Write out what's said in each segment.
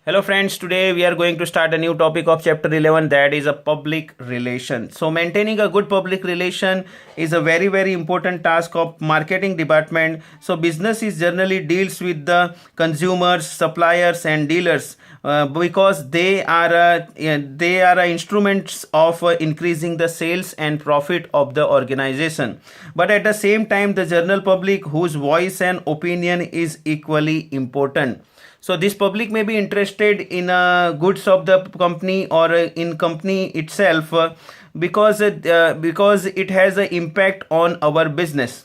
Hello friends, today we are going to start a new topic of chapter 11, that is a public relation. So maintaining a good public relation is a very important task of marketing department. So business is generally deals with the consumers, suppliers and dealers because they are instruments of increasing the sales and profit of the organization. But at the same time, the general public whose voice and opinion is equally important. So this public may be interested in goods of the company or in company itself because it has an impact on our business.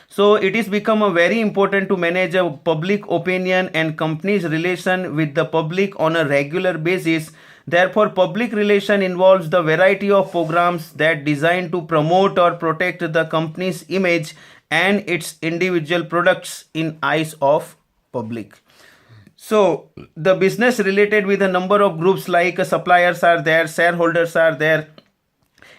So it is become a very important to manage a public opinion and company's relation with the public on a regular basis. Therefore, public relation involves the variety of programs that designed to promote or protect the company's image and its individual products in eyes of public. So the business related with a number of groups like suppliers are there, shareholders are there,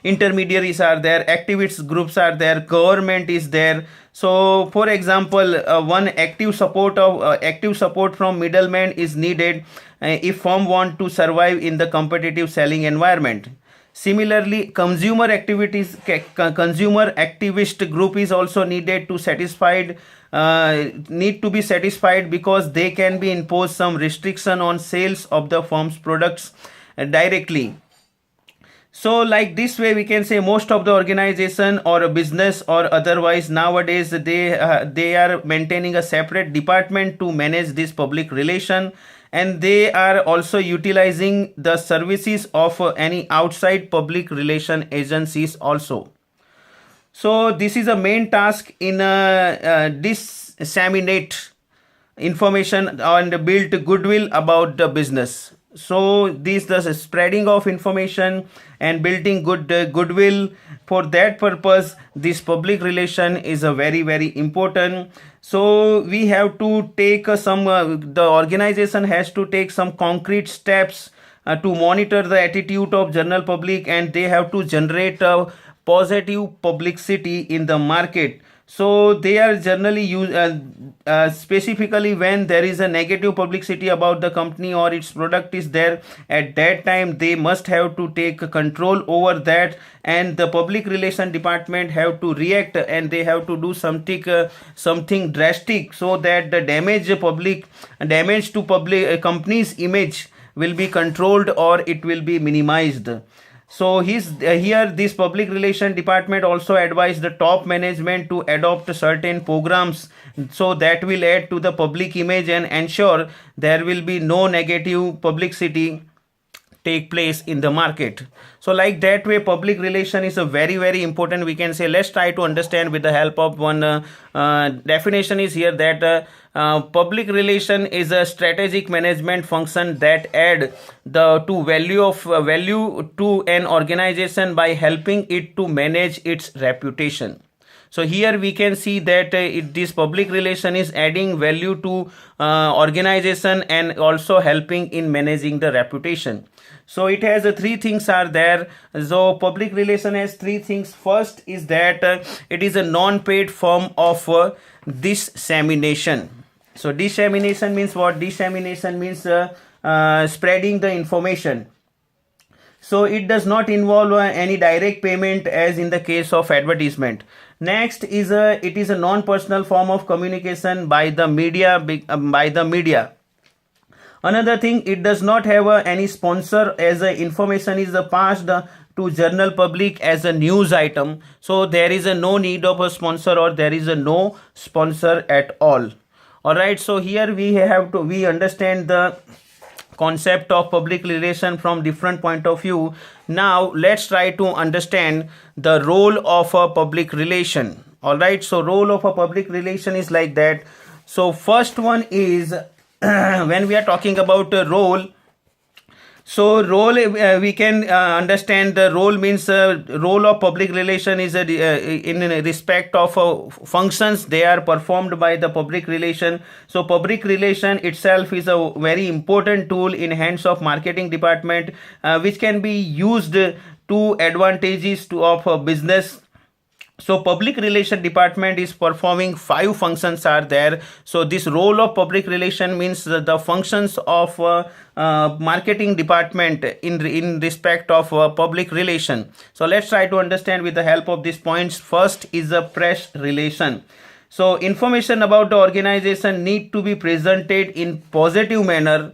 intermediaries are there, activists groups are there, government is there. So for example, one active support from middlemen is needed if firm want to survive in the competitive selling environment. Similarly, consumer activist group is also need to be satisfied because they can be imposed some restriction on sales of the firm's products directly. So like this way we can say most of the organization or a business or otherwise nowadays they are maintaining a separate department to manage this public relation, and they are also utilizing the services of any outside public relation agencies also. So this is a main task in disseminate information and build goodwill about the business. So this the spreading of information and building goodwill. For that purpose, this public relation is a very important. So we have to take the organization has to take some concrete steps to monitor the attitude of general public, and they have to generate a positive publicity in the market. So they are generally used specifically when there is a negative publicity about the company or its product is there. At that time they must have to take control over that, and the public relation department have to react and they have to do something drastic so that the damage to public company's image will be controlled or it will be minimized. So here this public relation department also advised the top management to adopt certain programs so that will add to the public image and ensure there will be no negative publicity take place in the market. So like that way public relation is a very important, we can say. Let's try to understand with the help of one definition is here that public relation is a strategic management function that add the to value to an organization by helping it to manage its reputation. So here we can see that this public relation is adding value to organization and also helping in managing the reputation. So it has three things are there. So public relation has three things. First is that it is a non-paid form of dissemination. So dissemination means what? Dissemination means spreading the information. So it does not involve any direct payment as in the case of advertisement. Next is it is a non-personal form of communication by the media. Another thing, it does not have any sponsor as information is passed to general public as a news item. So there is no need of a sponsor or there is no sponsor at all. All right. So here we understand the concept of public relation from different point of view. Now let's try to understand the role of a public relation. All right. So role of a public relation is like that. So first one is when we are talking about a role. So role we can understand the role means role of public relation is in respect of functions they are performed by the public relation. So public relation itself is a very important tool in hands of marketing department which can be used to advantages of business. So public relation department is performing five functions are there. So this role of public relation means the functions of marketing department in respect of public relation. So let's try to understand with the help of these points. First is the press relation. So information about the organization need to be presented in positive manner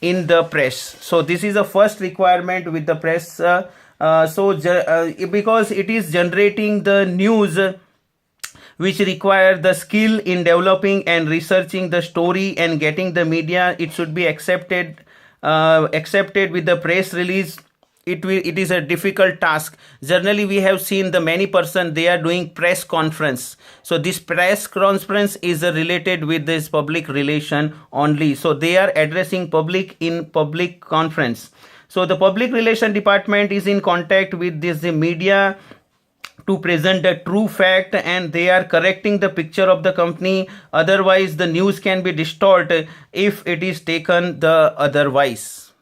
in the press. So this is the first requirement with the press. Because it is generating the news which require the skill in developing and researching the story and getting the media, it should be accepted with the press release. It is a difficult task. Generally we have seen the many person they are doing press conference. So this press conference is related with this public relation only. So they are addressing public in public conference. So the public relation department is in contact with this the media to present a true fact, and they are correcting the picture of the company. Otherwise the news can be distorted if it is taken the otherwise.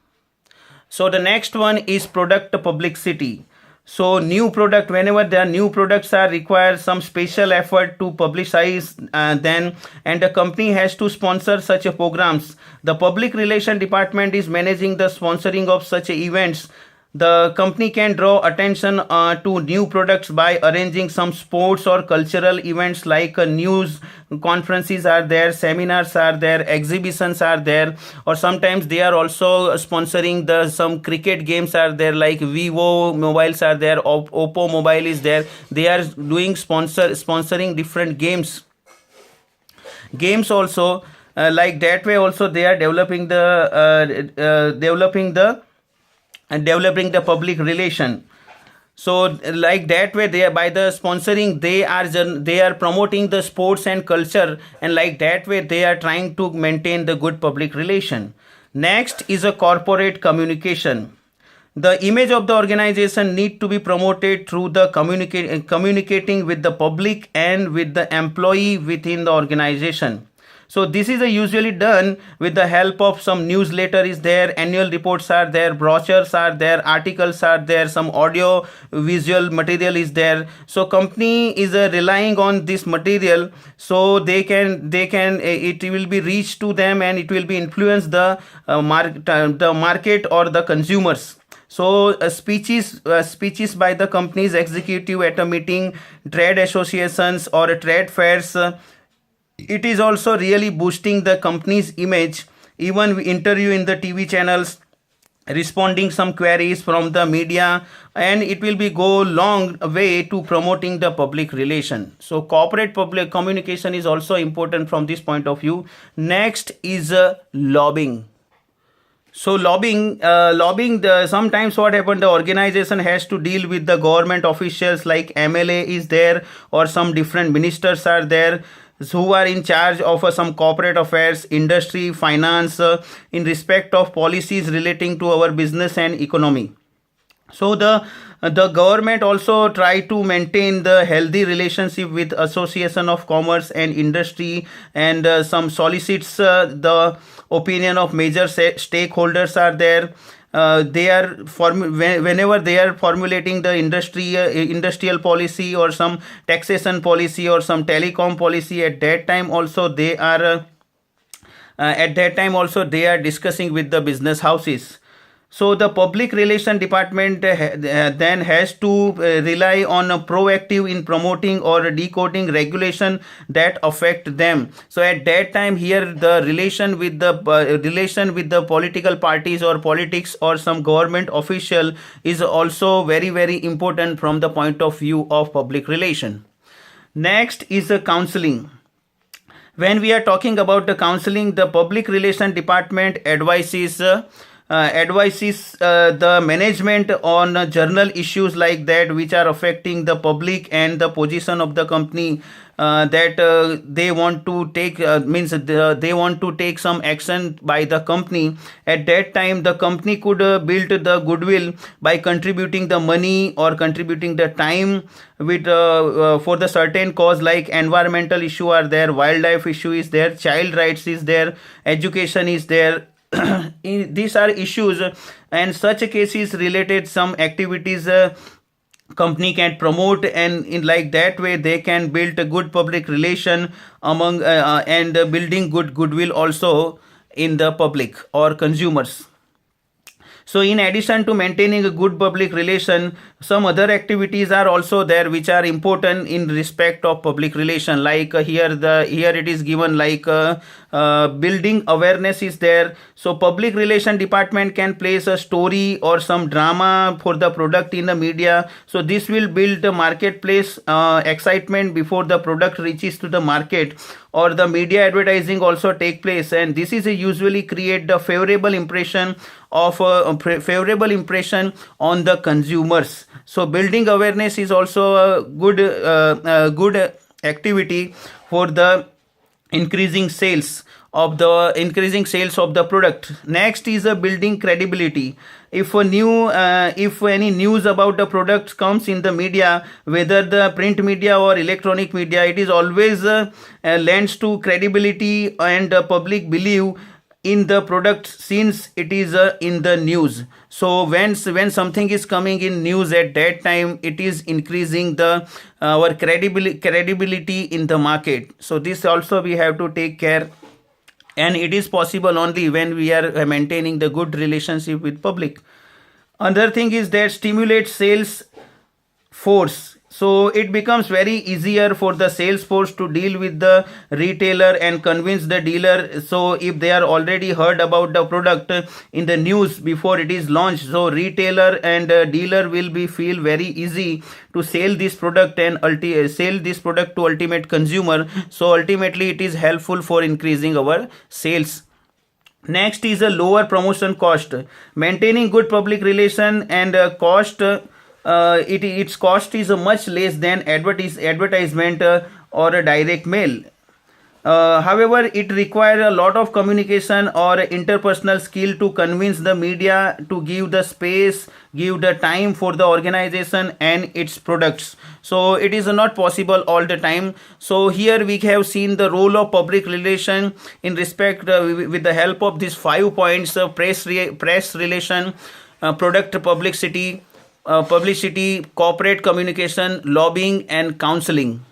So the next one is product publicity. So new product, whenever there are new products are require some special effort to publicize then, and the company has to sponsor such a programs. The public relation department is managing the sponsoring of such events. The company can draw attention to new products by arranging some sports or cultural events like news conferences are there, seminars are there, exhibitions are there, or sometimes they are also sponsoring the some cricket games are there, like Vivo mobiles are there, Oppo mobile is there. They are doing sponsoring different games also. Like that way also they are developing the public relation. So like that way they are, by the sponsoring they are promoting the sports and culture, and like that way they are trying to maintain the good public relation. Next is a corporate communication. The image of the organization need to be promoted through the communicating with the public and with the employee within the organization. So this is usually done with the help of some newsletter is there, annual reports are there, brochures are there, articles are there, some audio visual material is there. So company is relying on this material, so they can it will be reached to them, and it will be influence the market or the consumers. So speeches by the company's executive at a meeting, trade associations or trade fairs, it is also really boosting the company's image. Even we interview in the TV channels, responding some queries from the media, and it will be go long way to promoting the public relation. So corporate public communication is also important from this point of view. Next is lobbying. So lobbying, sometimes what happened, the organization has to deal with the government officials, like MLA is there, or some different ministers are there who are in charge of some corporate affairs, industry, finance, in respect of policies relating to our business and economy. So the government also try to maintain the healthy relationship with Association of Commerce and Industry, and some solicits the opinion of major stakeholders are there. They are whenever they are formulating the industrial policy or some taxation policy or some telecom policy, at that time also they are discussing with the business houses. So the public relation department then has to rely on a proactive in promoting or decoding regulation that affect them. So at that time here the relation with the political parties or politics or some government official is also very very important from the point of view of public relation. Next is counseling. When we are talking about the counseling, the public relation department advises the management on journal issues like that which are affecting the public and the position of the company, that they want to take they want to take some action by the company. At that time the company could build the goodwill by contributing the money or contributing the time with for the certain cause, like environmental issue are there, wildlife issue is there, child rights is there, education is there. These are issues, and such cases related some activities company can promote, and in like that way they can build a good public relation among and building good goodwill also in the public or consumers. So in addition to maintaining a good public relation, some other activities are also there which are important in respect of public relation. Like here it is given, like building awareness is there. So public relation department can place a story or some drama for the product in the media. So this will build the marketplace excitement before the product reaches to the market, or the media advertising also take place, and this is usually create the favorable impression on the consumers. So building awareness is also a good activity for the increasing sales of the product. Next is a building credibility. If any news about the product comes in the media, whether the print media or electronic media, it is always lends to credibility, and public believe in the product since it is in the news. So when something is coming in news, at that time it is increasing the our credibility in the market. So this also we have to take care, and it is possible only when we are maintaining the good relationship with public. Another thing is that stimulates sales force. So it becomes very easier for the sales force to deal with the retailer and convince the dealer. So if they are already heard about the product in the news before it is launched, so retailer and dealer will be feel very easy to sell this product and sell this product to ultimate consumer. So ultimately it is helpful for increasing our sales. Next is a lower promotion cost. Maintaining good public relation and its cost is much less than advertisement or a direct mail. However, it requires a lot of communication or interpersonal skill to convince the media to give the space, give the time for the organization and its products. So it is not possible all the time. So here we have seen the role of public relation in respect with the help of these 5 points: press relation, product publicity, corporate communication, lobbying, and counseling.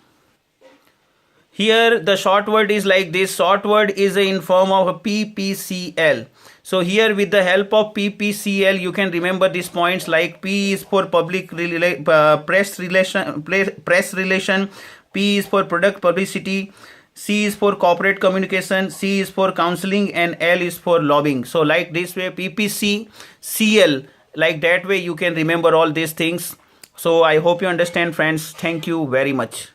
Here the short word is like this. Short word is in form of a PPCL. So here with the help of PPCL you can remember these points, like P is for press relation, P is for product publicity, C is for corporate communication, C is for counseling, and L is for lobbying. So like this way, PPCL, like that way you can remember all these things. So I hope you understand, friends. Thank you very much.